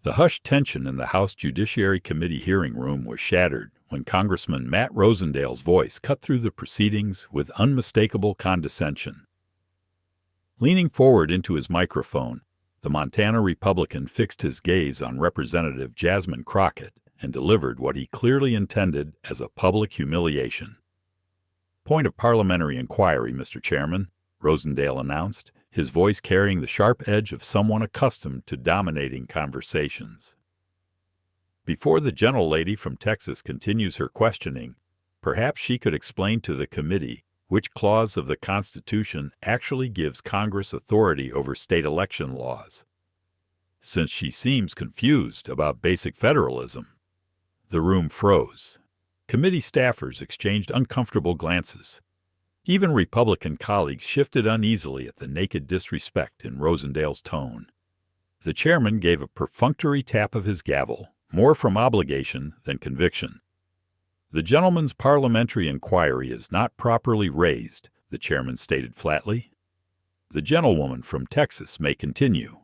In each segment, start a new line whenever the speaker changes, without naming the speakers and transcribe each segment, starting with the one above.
The hushed tension in the House Judiciary Committee hearing room was shattered when Congressman Matt Rosendale's voice cut through the proceedings with unmistakable condescension. Leaning forward into his microphone, the Montana Republican fixed his gaze on Representative Jasmine Crockett and delivered what he clearly intended as a public humiliation. "Point of parliamentary inquiry, Mr. Chairman," Rosendale announced, his voice carrying the sharp edge of someone accustomed to dominating conversations. Before the gentlelady from Texas continues her questioning, perhaps she could explain to the committee which clause of the Constitution actually gives Congress authority over state election laws, since she seems confused about basic federalism. The room froze. Committee staffers exchanged uncomfortable glances. Even Republican colleagues shifted uneasily at the naked disrespect in Rosendale's tone. The chairman gave a perfunctory tap of his gavel, more from obligation than conviction. "The gentleman's parliamentary inquiry is not properly raised," the chairman stated flatly. "The gentlewoman from Texas may continue."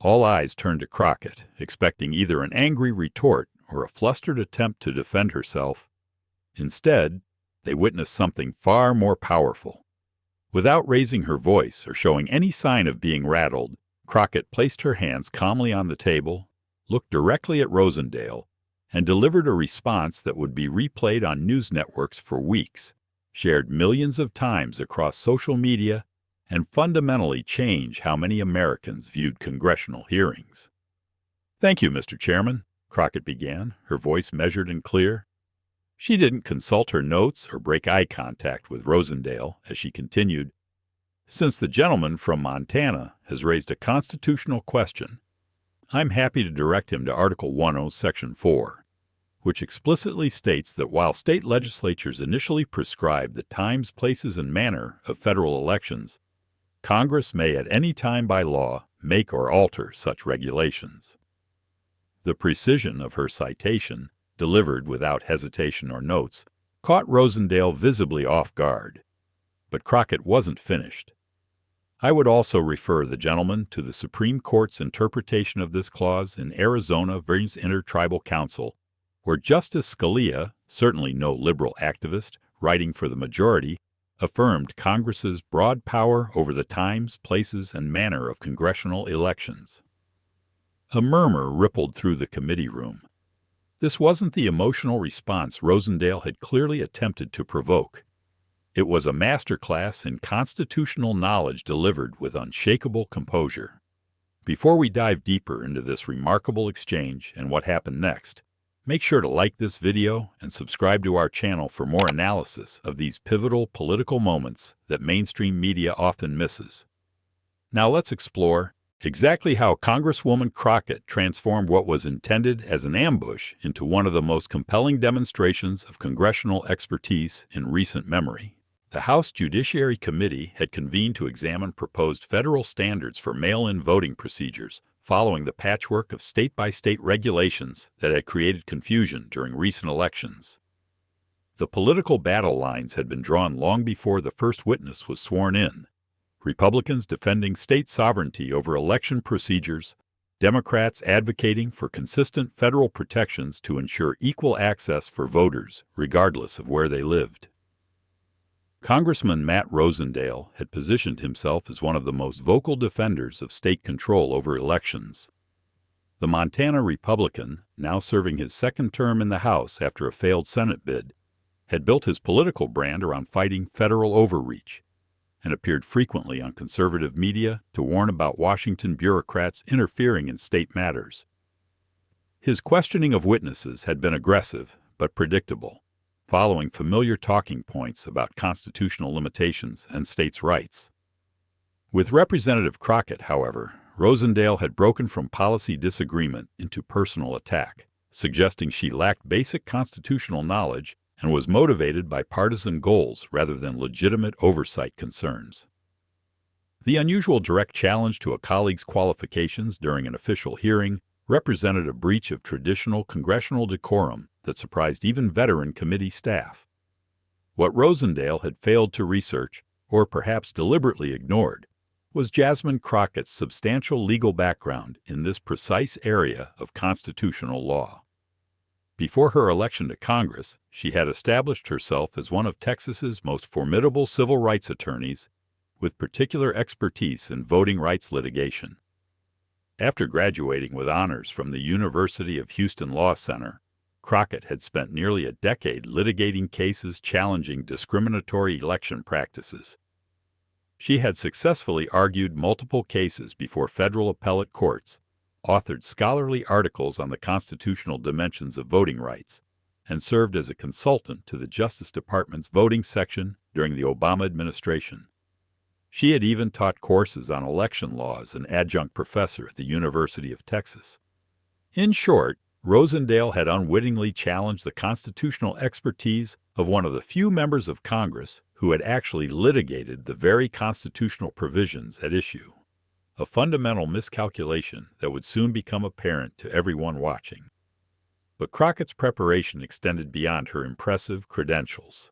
All eyes turned to Crockett, expecting either an angry retort or a flustered attempt to defend herself. Instead, they witnessed something far more powerful. Without raising her voice or showing any sign of being rattled, Crockett placed her hands calmly on the table, looked directly at Rosendale, and delivered a response that would be replayed on news networks for weeks, shared millions of times across social media, and fundamentally change how many Americans viewed congressional hearings. "Thank you, Mr. Chairman," Crockett began, her voice measured and clear. She didn't consult her notes or break eye contact with Rosendale as she continued, "Since the gentleman from Montana has raised a constitutional question, I'm happy to direct him to Article 10, Section 4, which explicitly states that while state legislatures initially prescribe the times, places, and manner of federal elections, Congress may at any time by law make or alter such regulations." The precision of her citation, delivered without hesitation or notes, caught Rosendale visibly off guard. But Crockett wasn't finished. "I would also refer the gentleman to the Supreme Court's interpretation of this clause in Arizona v. Intertribal Council, where Justice Scalia, certainly no liberal activist, writing for the majority, affirmed Congress's broad power over the times, places, and manner of congressional elections." A murmur rippled through the committee room. This wasn't the emotional response Rosendale had clearly attempted to provoke. It was a masterclass in constitutional knowledge delivered with unshakable composure. Before we dive deeper into this remarkable exchange and what happened next, make sure to like this video and subscribe to our channel for more analysis of these pivotal political moments that mainstream media often misses. Now let's explore exactly how Congresswoman Crockett transformed what was intended as an ambush into one of the most compelling demonstrations of congressional expertise in recent memory. The House Judiciary Committee had convened to examine proposed federal standards for mail-in voting procedures, following the patchwork of state-by-state regulations that had created confusion during recent elections. The political battle lines had been drawn long before the first witness was sworn in. Republicans defending state sovereignty over election procedures, Democrats advocating for consistent federal protections to ensure equal access for voters, regardless of where they lived. Congressman Matt Rosendale had positioned himself as one of the most vocal defenders of state control over elections. The Montana Republican, now serving his second term in the House after a failed Senate bid, had built his political brand around fighting federal overreach, and appeared frequently on conservative media to warn about Washington bureaucrats interfering in state matters. His questioning of witnesses had been aggressive but predictable, following familiar talking points about constitutional limitations and states' rights. With Representative Crockett, however, Rosendale had broken from policy disagreement into personal attack, suggesting she lacked basic constitutional knowledge and was motivated by partisan goals rather than legitimate oversight concerns. The unusual direct challenge to a colleague's qualifications during an official hearing represented a breach of traditional congressional decorum that surprised even veteran committee staff. What Rosendale had failed to research, or perhaps deliberately ignored, was Jasmine Crockett's substantial legal background in this precise area of constitutional law. Before her election to Congress, she had established herself as one of Texas's most formidable civil rights attorneys, with particular expertise in voting rights litigation. After graduating with honors from the University of Houston Law Center, Crockett had spent nearly a decade litigating cases challenging discriminatory election practices. She had successfully argued multiple cases before federal appellate courts, authored scholarly articles on the constitutional dimensions of voting rights, and served as a consultant to the Justice Department's voting section during the Obama administration. She had even taught courses on election law as an adjunct professor at the University of Texas. In short, Rosendale had unwittingly challenged the constitutional expertise of one of the few members of Congress who had actually litigated the very constitutional provisions at issue, a fundamental miscalculation that would soon become apparent to everyone watching. But Crockett's preparation extended beyond her impressive credentials.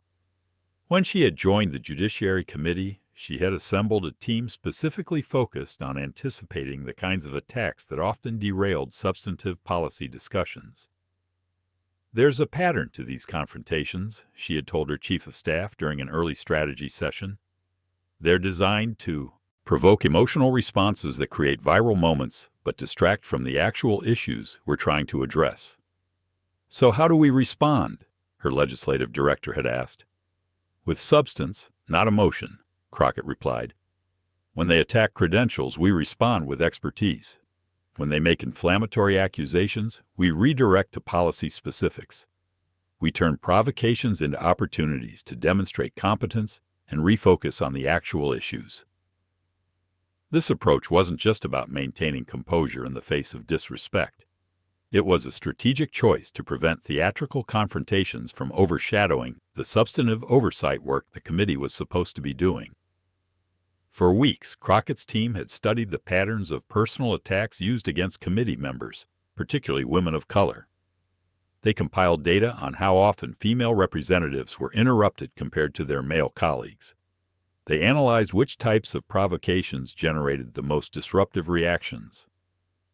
When she had joined the Judiciary Committee, she had assembled a team specifically focused on anticipating the kinds of attacks that often derailed substantive policy discussions. "There's a pattern to these confrontations," she had told her chief of staff during an early strategy session. "They're designed to provoke emotional responses that create viral moments but distract from the actual issues we're trying to address." "So how do we respond?" her legislative director had asked. "With substance, not emotion," Crockett replied. "When they attack credentials, we respond with expertise. When they make inflammatory accusations, we redirect to policy specifics. We turn provocations into opportunities to demonstrate competence and refocus on the actual issues." This approach wasn't just about maintaining composure in the face of disrespect. It was a strategic choice to prevent theatrical confrontations from overshadowing the substantive oversight work the committee was supposed to be doing. For weeks, Crockett's team had studied the patterns of personal attacks used against committee members, particularly women of color. They compiled data on how often female representatives were interrupted compared to their male colleagues. They analyzed which types of provocations generated the most disruptive reactions.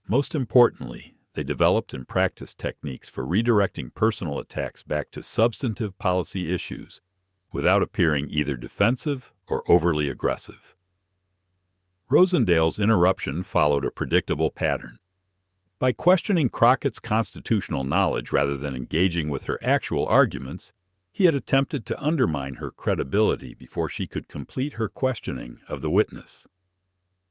Most importantly, they developed and practiced techniques for redirecting personal attacks back to substantive policy issues without appearing either defensive or overly aggressive. Rosendale's interruption followed a predictable pattern. By questioning Crockett's constitutional knowledge rather than engaging with her actual arguments, he had attempted to undermine her credibility before she could complete her questioning of the witness.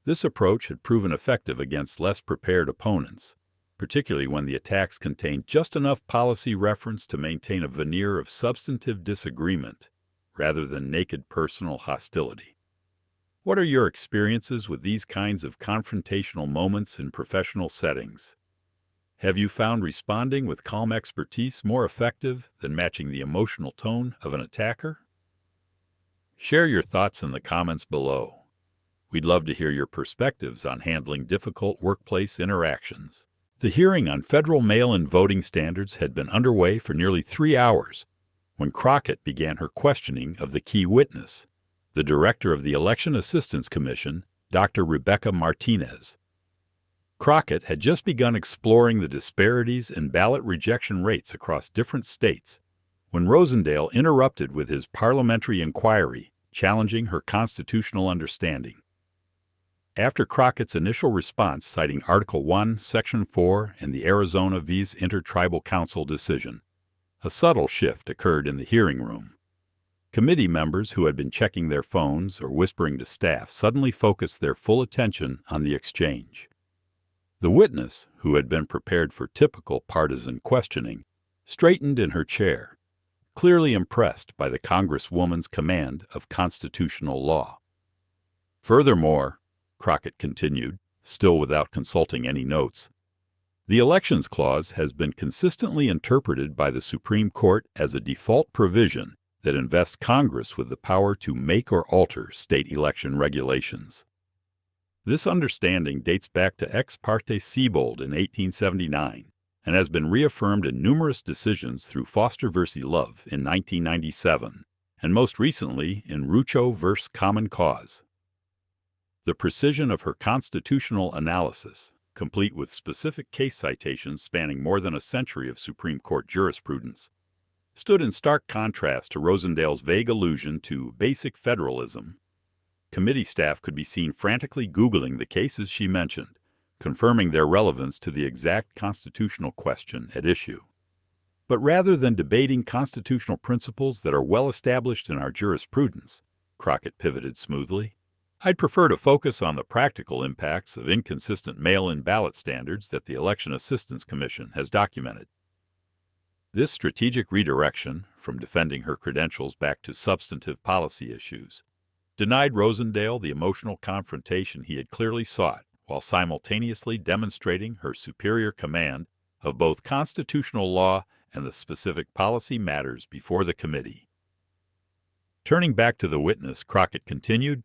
This approach had proven effective against less prepared opponents, particularly when the attacks contained just enough policy reference to maintain a veneer of substantive disagreement rather than naked personal hostility. What are your experiences with these kinds of confrontational moments in professional settings? Have you found responding with calm expertise more effective than matching the emotional tone of an attacker? Share your thoughts in the comments below. We'd love to hear your perspectives on handling difficult workplace interactions. The hearing on federal mail-in voting standards had been underway for nearly 3 hours when Crockett began her questioning of the key witness, the director of the Election Assistance Commission, Dr. Rebecca Martinez. Crockett had just begun exploring the disparities in ballot rejection rates across different states when Rosendale interrupted with his parliamentary inquiry, challenging her constitutional understanding. After Crockett's initial response citing Article 1, Section 4, and the Arizona vs. Intertribal Council decision, a subtle shift occurred in the hearing room. Committee members who had been checking their phones or whispering to staff suddenly focused their full attention on the exchange. The witness, who had been prepared for typical partisan questioning, straightened in her chair, clearly impressed by the Congresswoman's command of constitutional law. "Furthermore," Crockett continued, still without consulting any notes, "the Elections Clause has been consistently interpreted by the Supreme Court as a default provision that invests Congress with the power to make or alter state election regulations. This understanding dates back to Ex parte Siebold in 1879 and has been reaffirmed in numerous decisions through Foster v. Love in 1997 and most recently in Rucho v. Common Cause." The precision of her constitutional analysis, complete with specific case citations spanning more than a century of Supreme Court jurisprudence, stood in stark contrast to Rosendale's vague allusion to basic federalism. Committee staff could be seen frantically Googling the cases she mentioned, confirming their relevance to the exact constitutional question at issue. But rather than debating constitutional principles that are well established in our jurisprudence, Crockett pivoted smoothly, I'd prefer to focus on the practical impacts of inconsistent mail-in ballot standards that the Election Assistance Commission has documented. This strategic redirection, from defending her credentials back to substantive policy issues, denied Rosendale the emotional confrontation he had clearly sought, while simultaneously demonstrating her superior command of both constitutional law and the specific policy matters before the committee. Turning back to the witness, Crockett continued,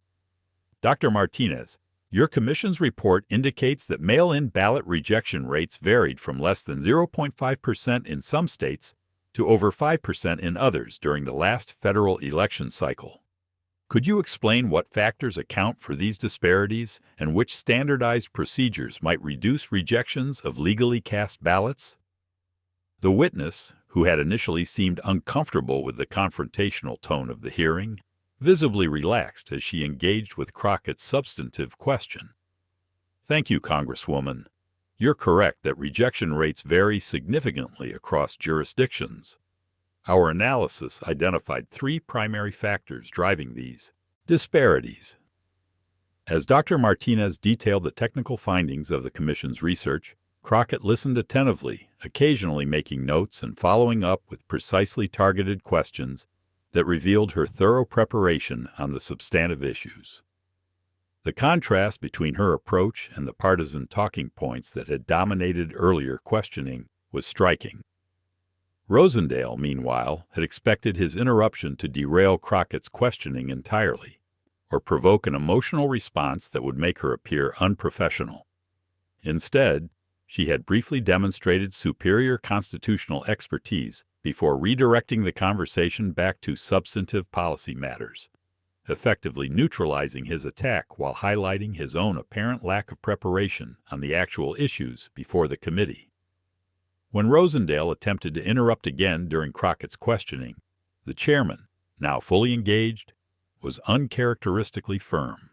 Dr. Martinez, your commission's report indicates that mail-in ballot rejection rates varied from less than 0.5% in some states to over 5% in others during the last federal election cycle. Could you explain what factors account for these disparities and which standardized procedures might reduce rejections of legally cast ballots? The witness, who had initially seemed uncomfortable with the confrontational tone of the hearing, visibly relaxed as she engaged with Crockett's substantive question. Thank you, Congresswoman. You're correct that rejection rates vary significantly across jurisdictions. Our analysis identified 3 primary factors driving these disparities. As Dr. Martinez detailed the technical findings of the Commission's research, Crockett listened attentively, occasionally making notes and following up with precisely targeted questions that revealed her thorough preparation on the substantive issues. The contrast between her approach and the partisan talking points that had dominated earlier questioning was striking. Rosendale, meanwhile, had expected his interruption to derail Crockett's questioning entirely, or provoke an emotional response that would make her appear unprofessional. Instead, she had briefly demonstrated superior constitutional expertise before redirecting the conversation back to substantive policy matters, effectively neutralizing his attack while highlighting his own apparent lack of preparation on the actual issues before the committee. When Rosendale attempted to interrupt again during Crockett's questioning, the chairman, now fully engaged, was uncharacteristically firm.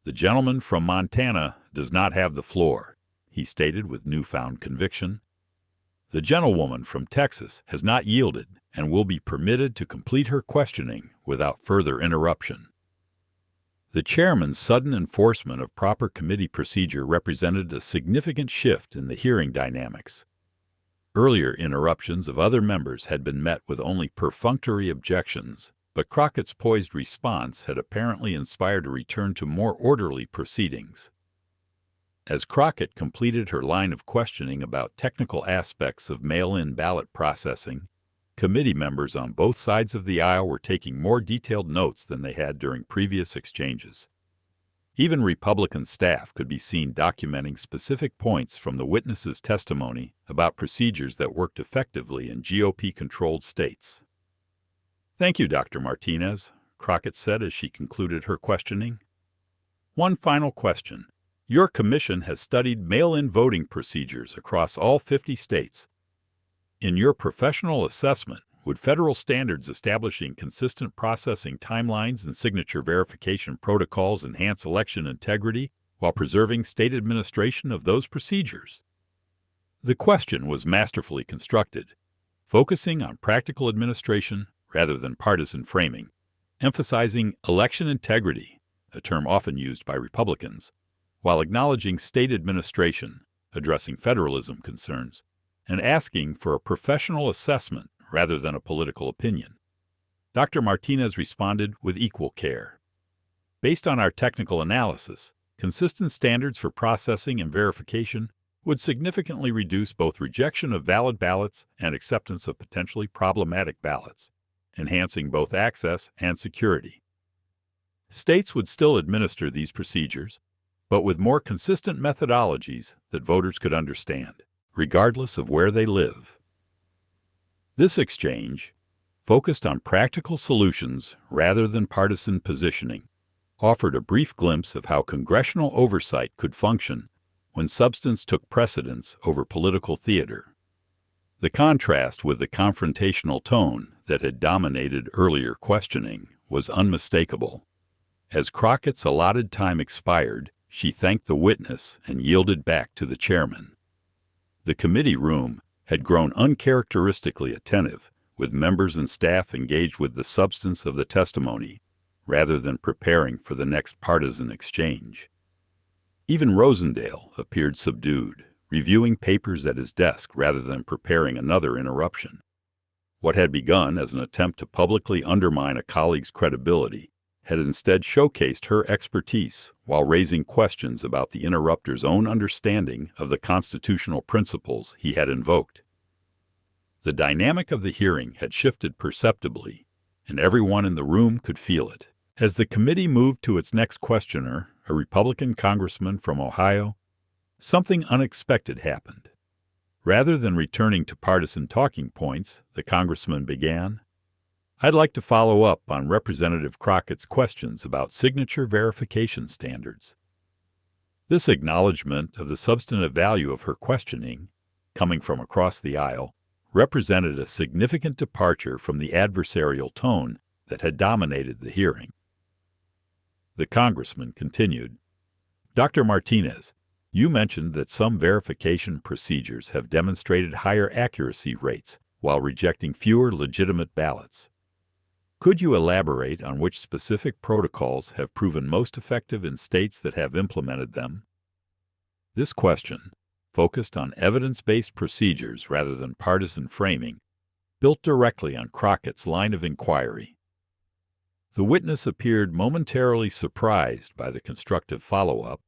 "The gentleman from Montana does not have the floor," he stated with newfound conviction. "The gentlewoman from Texas has not yielded and will be permitted to complete her questioning without further interruption." The chairman's sudden enforcement of proper committee procedure represented a significant shift in the hearing dynamics. Earlier interruptions of other members had been met with only perfunctory objections, but Crockett's poised response had apparently inspired a return to more orderly proceedings. As Crockett completed her line of questioning about technical aspects of mail-in ballot processing, committee members on both sides of the aisle were taking more detailed notes than they had during previous exchanges. Even Republican staff could be seen documenting specific points from the witness's testimony about procedures that worked effectively in GOP-controlled states. "Thank you, Dr. Martinez," Crockett said as she concluded her questioning. "One final question. Your commission has studied mail-in voting procedures across all 50 states. In your professional assessment, would federal standards establishing consistent processing timelines and signature verification protocols enhance election integrity while preserving state administration of those procedures?" The question was masterfully constructed, focusing on practical administration rather than partisan framing, emphasizing election integrity, a term often used by Republicans, while acknowledging state administration, addressing federalism concerns, and asking for a professional assessment rather than a political opinion. Dr. Martinez responded with equal care. "Based on our technical analysis, consistent standards for processing and verification would significantly reduce both rejection of valid ballots and acceptance of potentially problematic ballots, enhancing both access and security. States would still administer these procedures, but with more consistent methodologies that voters could understand, regardless of where they live." This exchange, focused on practical solutions rather than partisan positioning, offered a brief glimpse of how congressional oversight could function when substance took precedence over political theater. The contrast with the confrontational tone that had dominated earlier questioning was unmistakable. As Crockett's allotted time expired, she thanked the witness and yielded back to the chairman. The committee room had grown uncharacteristically attentive, with members and staff engaged with the substance of the testimony, rather than preparing for the next partisan exchange. Even Rosendale appeared subdued, reviewing papers at his desk rather than preparing another interruption. What had begun as an attempt to publicly undermine a colleague's credibility had instead showcased her expertise while raising questions about the interrupter's own understanding of the constitutional principles he had invoked. The dynamic of the hearing had shifted perceptibly, and everyone in the room could feel it. As the committee moved to its next questioner, a Republican congressman from Ohio, something unexpected happened. Rather than returning to partisan talking points, the congressman began, "I'd like to follow up on Representative Crockett's questions about signature verification standards." This acknowledgement of the substantive value of her questioning, coming from across the aisle, represented a significant departure from the adversarial tone that had dominated the hearing. The congressman continued, "Dr. Martinez, you mentioned that some verification procedures have demonstrated higher accuracy rates while rejecting fewer legitimate ballots. Could you elaborate on which specific protocols have proven most effective in states that have implemented them?" This question, focused on evidence-based procedures rather than partisan framing, built directly on Crockett's line of inquiry. The witness appeared momentarily surprised by the constructive follow-up,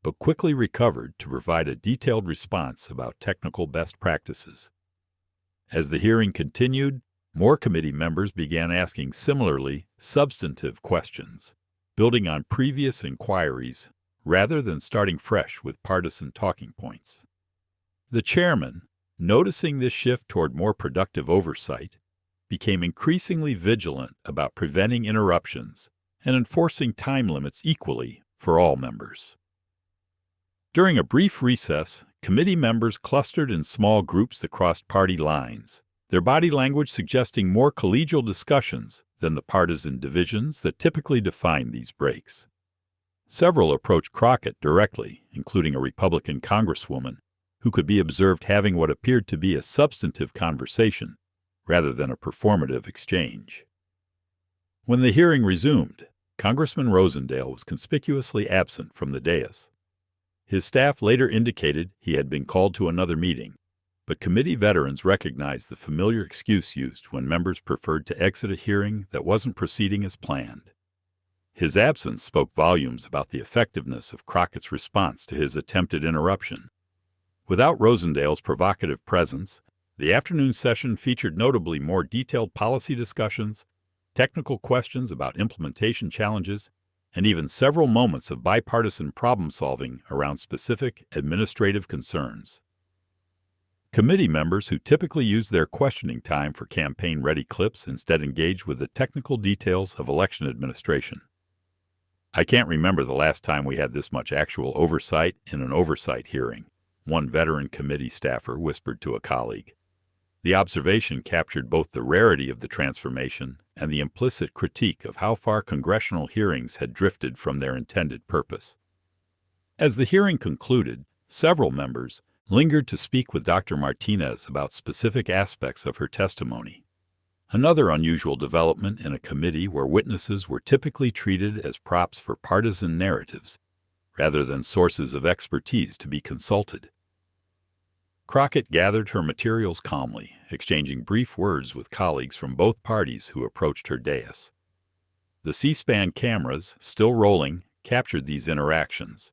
but quickly recovered to provide a detailed response about technical best practices. As the hearing continued, more committee members began asking similarly substantive questions, building on previous inquiries rather than starting fresh with partisan talking points. The chairman, noticing this shift toward more productive oversight, became increasingly vigilant about preventing interruptions and enforcing time limits equally for all members. During a brief recess, committee members clustered in small groups that crossed party lines, their body language suggesting more collegial discussions than the partisan divisions that typically define these breaks. Several approached Crockett directly, including a Republican congresswoman, who could be observed having what appeared to be a substantive conversation rather than a performative exchange. When the hearing resumed, Congressman Rosendale was conspicuously absent from the dais. His staff later indicated he had been called to another meeting, but committee veterans recognized the familiar excuse used when members preferred to exit a hearing that wasn't proceeding as planned. His absence spoke volumes about the effectiveness of Crockett's response to his attempted interruption. Without Rosendale's provocative presence, the afternoon session featured notably more detailed policy discussions, technical questions about implementation challenges, and even several moments of bipartisan problem-solving around specific administrative concerns. Committee members who typically used their questioning time for campaign-ready clips instead engaged with the technical details of election administration. "I can't remember the last time we had this much actual oversight in an oversight hearing," one veteran committee staffer whispered to a colleague. The observation captured both the rarity of the transformation and the implicit critique of how far congressional hearings had drifted from their intended purpose. As the hearing concluded, several members lingered to speak with Dr. Martinez about specific aspects of her testimony. Another unusual development in a committee where witnesses were typically treated as props for partisan narratives, rather than sources of expertise to be consulted. Crockett gathered her materials calmly, exchanging brief words with colleagues from both parties who approached her dais. The C-SPAN cameras, still rolling, captured these interactions,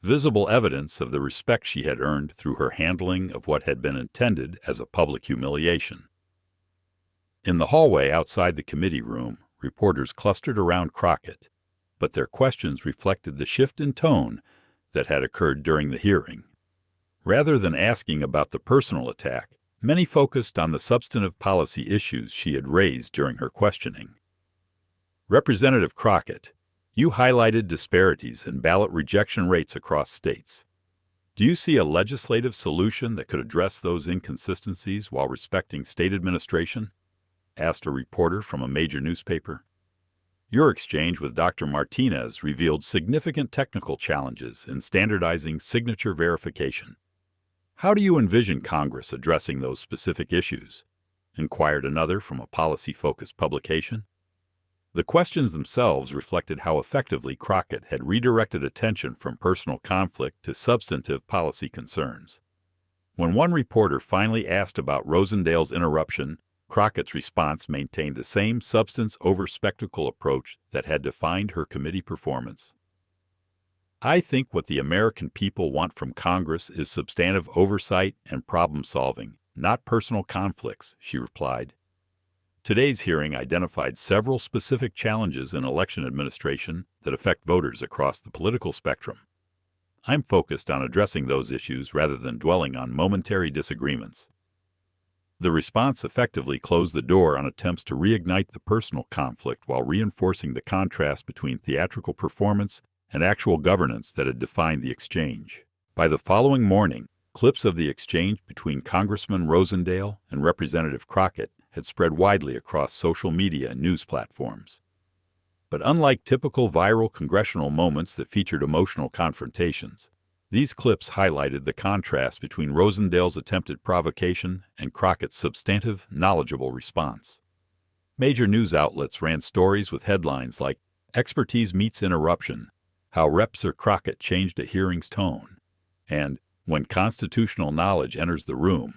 visible evidence of the respect she had earned through her handling of what had been intended as a public humiliation. In the hallway outside the committee room, reporters clustered around Crockett, but their questions reflected the shift in tone that had occurred during the hearing. Rather than asking about the personal attack, many focused on the substantive policy issues she had raised during her questioning. "Representative Crockett, You highlighted disparities in ballot rejection rates across states. Do you see a legislative solution that could address those inconsistencies while respecting state administration? Asked a reporter from a major newspaper. Your exchange with Dr. Martinez revealed significant technical challenges in standardizing signature verification. How do you envision Congress addressing those specific issues? Inquired another from a policy-focused publication. The questions themselves reflected how effectively Crockett had redirected attention from personal conflict to substantive policy concerns. When one reporter finally asked about Rosendale's interruption, Crockett's response maintained the same substance-over-spectacle approach that had defined her committee performance. I think what the American people want from Congress is substantive oversight and problem-solving, not personal conflicts, she replied. Today's hearing identified several specific challenges in election administration that affect voters across the political spectrum. I'm focused on addressing those issues rather than dwelling on momentary disagreements. The response effectively closed the door on attempts to reignite the personal conflict while reinforcing the contrast between theatrical performance and actual governance that had defined the exchange. By the following morning, clips of the exchange between Congressman Rosendale and Representative Crockett had spread widely across social media and news platforms. But unlike typical viral congressional moments that featured emotional confrontations, these clips highlighted the contrast between Rosendale's attempted provocation and Crockett's substantive, knowledgeable response. Major news outlets ran stories with headlines like, "Expertise Meets Interruption," "How Rep. Sir Crockett Changed a Hearing's Tone," and "When Constitutional Knowledge Enters the Room,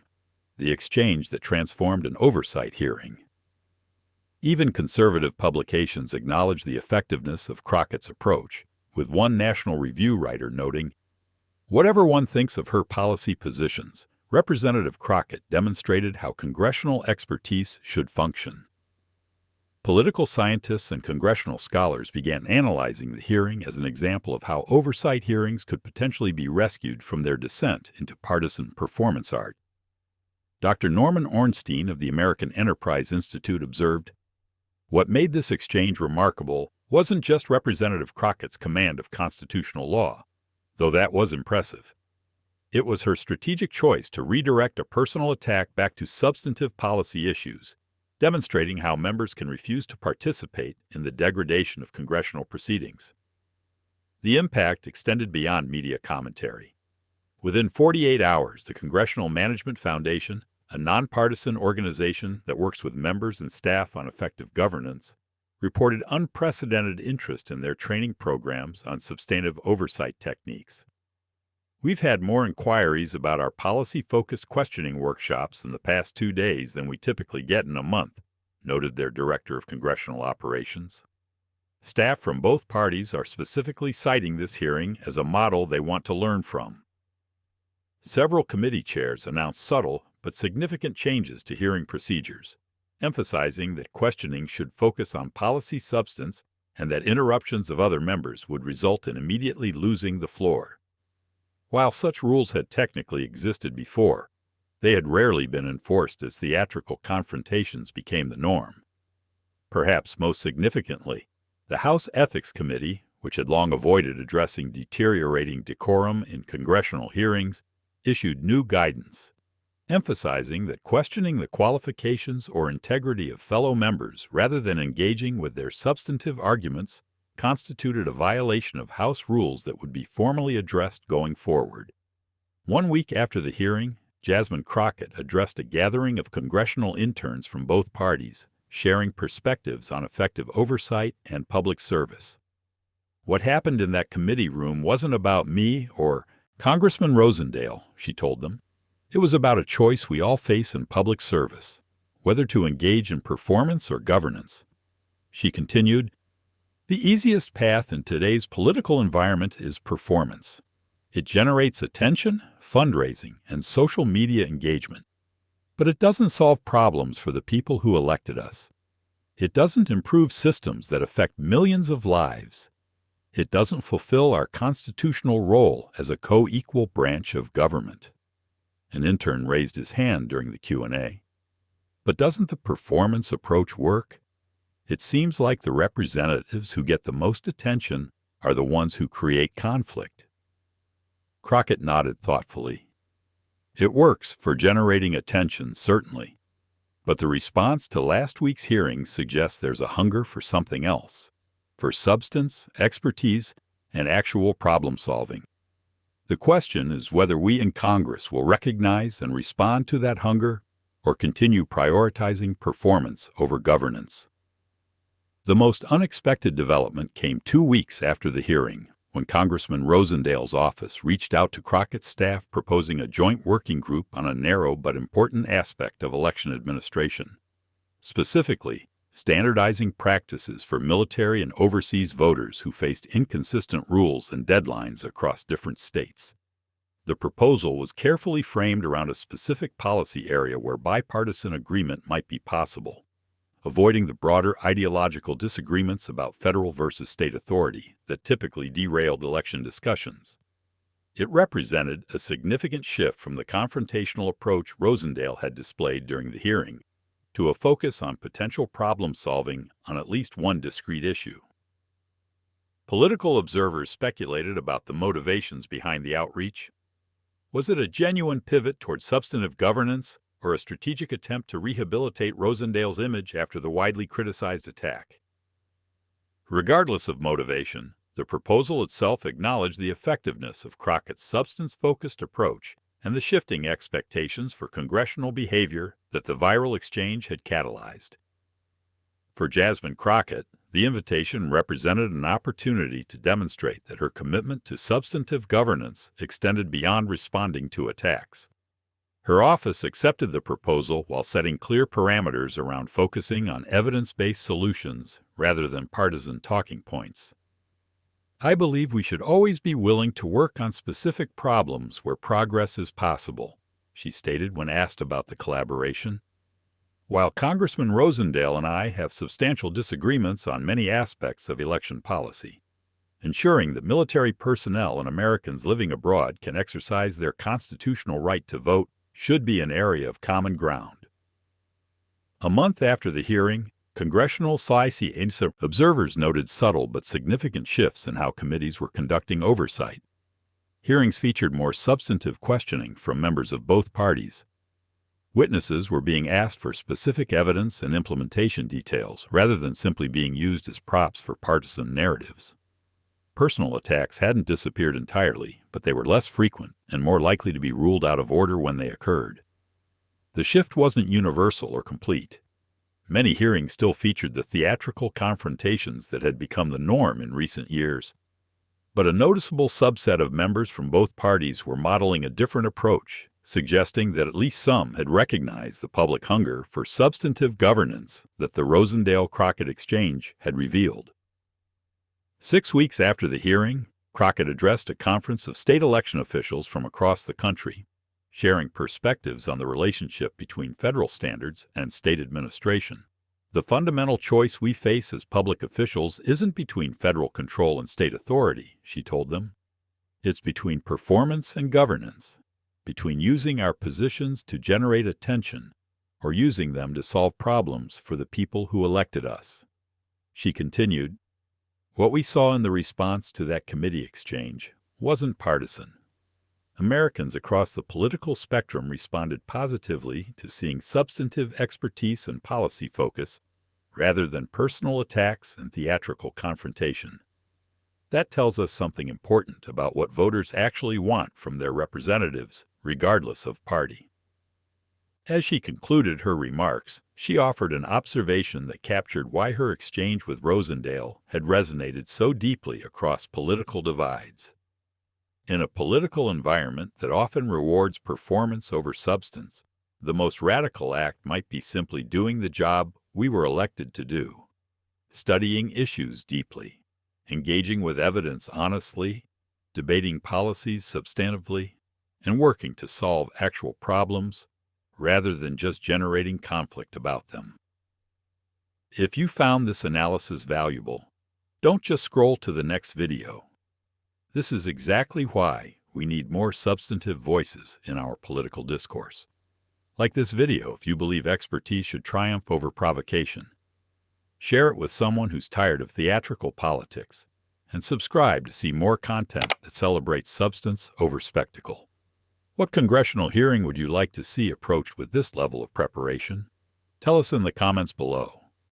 the Exchange That Transformed an Oversight Hearing." Even conservative publications acknowledged the effectiveness of Crockett's approach, with one National Review writer noting, "Whatever one thinks of her policy positions, Representative Crockett demonstrated how congressional expertise should function." Political scientists and congressional scholars began analyzing the hearing as an example of how oversight hearings could potentially be rescued from their descent into partisan performance art. Dr. Norman Ornstein of the American Enterprise Institute observed, "What made this exchange remarkable wasn't just Representative Crockett's command of constitutional law, though that was impressive. It was her strategic choice to redirect a personal attack back to substantive policy issues, demonstrating how members can refuse to participate in the degradation of congressional proceedings." The impact extended beyond media commentary. Within 48 hours, the Congressional Management Foundation, a nonpartisan organization that works with members and staff on effective governance, reported unprecedented interest in their training programs on substantive oversight techniques. "We've had more inquiries about our policy-focused questioning workshops in the past 2 days than we typically get in a month," noted their Director of Congressional Operations. Staff from both parties are specifically citing this hearing as a model they want to learn from. Several committee chairs announced subtle but significant changes to hearing procedures, emphasizing that questioning should focus on policy substance and that interruptions of other members would result in immediately losing the floor. While such rules had technically existed before, they had rarely been enforced as theatrical confrontations became the norm. Perhaps most significantly, the House Ethics Committee, which had long avoided addressing deteriorating decorum in congressional hearings, issued new guidance, emphasizing that questioning the qualifications or integrity of fellow members rather than engaging with their substantive arguments constituted a violation of House rules that would be formally addressed going forward. 1 week after the hearing, Jasmine Crockett addressed a gathering of congressional interns from both parties, sharing perspectives on effective oversight and public service. "What happened in that committee room wasn't about me or Congressman Rosendale," she told them. "It was about a choice we all face in public service, whether to engage in performance or governance." She continued, "The easiest path in today's political environment is performance. It generates attention, fundraising, and social media engagement. But it doesn't solve problems for the people who elected us. It doesn't improve systems that affect millions of lives. It doesn't fulfill our constitutional role as a co-equal branch of government." An intern raised his hand during the Q&A. "But doesn't the performance approach work? It seems like the representatives who get the most attention are the ones who create conflict. Crockett nodded thoughtfully. It works for generating attention, certainly, but the response to last week's hearing suggests there's a hunger for something else, for substance, expertise, and actual problem solving. The question is whether we in Congress will recognize and respond to that hunger or continue prioritizing performance over governance. The most unexpected development came 2 weeks after the hearing, when Congressman Rosendale's office reached out to Crockett's staff proposing a joint working group on a narrow but important aspect of election administration. Specifically, standardizing practices for military and overseas voters who faced inconsistent rules and deadlines across different states. The proposal was carefully framed around a specific policy area where bipartisan agreement might be possible, avoiding the broader ideological disagreements about federal versus state authority that typically derailed election discussions. It represented a significant shift from the confrontational approach Rosendale had displayed during the hearing to a focus on potential problem solving on at least one discrete issue. Political observers speculated about the motivations behind the outreach. Was it a genuine pivot toward substantive governance or a strategic attempt to rehabilitate Rosendale's image after the widely criticized attack? Regardless of motivation, the proposal itself acknowledged the effectiveness of Crockett's substance-focused approach and the shifting expectations for congressional behavior that the viral exchange had catalyzed. For Jasmine Crockett, the invitation represented an opportunity to demonstrate that her commitment to substantive governance extended beyond responding to attacks. Her office accepted the proposal while setting clear parameters around focusing on evidence-based solutions rather than partisan talking points. I believe we should always be willing to work on specific problems where progress is possible, she stated when asked about the collaboration. While Congressman Rosendale and I have substantial disagreements on many aspects of election policy, ensuring that military personnel and Americans living abroad can exercise their constitutional right to vote should be an area of common ground. A month after the hearing, congressional cites observers noted subtle but significant shifts in how committees were conducting oversight. Hearings featured more substantive questioning from members of both parties. Witnesses were being asked for specific evidence and implementation details rather than simply being used as props for partisan narratives. Personal attacks hadn't disappeared entirely, but they were less frequent and more likely to be ruled out of order when they occurred. The shift wasn't universal or complete. Many hearings still featured the theatrical confrontations that had become the norm in recent years. But a noticeable subset of members from both parties were modeling a different approach, suggesting that at least some had recognized the public hunger for substantive governance that the Rosendale-Crockett exchange had revealed. 6 weeks after the hearing, Crockett addressed a conference of state election officials from across the country, sharing perspectives on the relationship between federal standards and state administration. The fundamental choice we face as public officials isn't between federal control and state authority, she told them. It's between performance and governance, between using our positions to generate attention or using them to solve problems for the people who elected us. She continued, "What we saw in the response to that committee exchange wasn't partisan. Americans across the political spectrum responded positively to seeing substantive expertise and policy focus rather than personal attacks and theatrical confrontation. That tells us something important about what voters actually want from their representatives, regardless of party." As she concluded her remarks, she offered an observation that captured why her exchange with Rosendale had resonated so deeply across political divides. In a political environment that often rewards performance over substance, the most radical act might be simply doing the job we were elected to do, studying issues deeply, engaging with evidence honestly, debating policies substantively, and working to solve actual problems rather than just generating conflict about them. If you found this analysis valuable, don't just scroll to the next video. This is exactly why we need more substantive voices in our political discourse. Like this video if you believe expertise should triumph over provocation. Share it with someone who's tired of theatrical politics. And subscribe to see more content that celebrates substance over spectacle. What congressional hearing would you like to see approached with this level of preparation? Tell us in the comments below.